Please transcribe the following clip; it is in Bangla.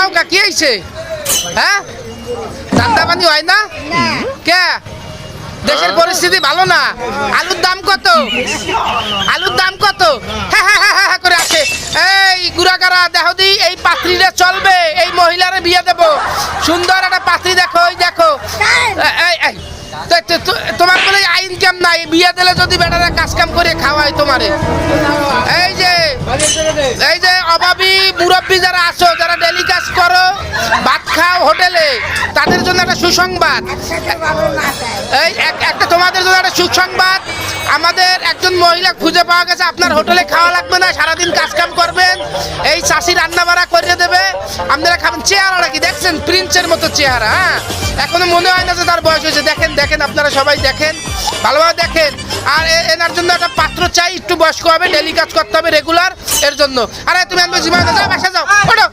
দাও কা কি হইছে হ্যাঁ ধান্দা পানি হয় না কে দেশের পরিস্থিতি ভালো না আলুর দাম কত হ্যাঁ হ্যাঁ হ্যাঁ হ্যাঁ করে আসে এই গুড়াগাড়া দেখো দি এই পাত্রীরা চলবে এই মহিলারে বিয়ে দেব সুন্দর একটা পাত্রী দেখো ওই দেখো এই এই তোমার বলে আইন কাম নাই বিয়ে দিলে যদি বেটারা কাজ কাম করে খাওয়াই তোমারে এই যে অভাবী মুরব্বী যারা আছো যারা ডেলি কাজ করো ভাত খাও হোটেলে তাদের জন্য একটা সুসংবাদ এই একটা তোমাদের জন্য একটা সুসংবাদ আমাদের একজন মহিলা খুঁজে পাওয়া গেছে আপনার হোটেলে খাওয়া লাগবে না সারাদিন কাজ কাম করবেন এই চাষি রান্না বাড়া করে দেবে আপনারা খাবেন চেহারাটা কি দেখছেন প্রিন্সের মতো চেহারা হ্যাঁ এখনো মনে হয় না যে তার বয়স হয়েছে দেখেন দেখেন আপনারা সবাই দেখেন ভালোভাবে দেখেন আর এনার জন্য একটা পাত্র চাই একটু বয়স্ক হবে ডেলি কাজ করতে হবে রেগুলার এর জন্য আরে তুমি আনবে জীবন যাও বাসা যাও ওঠো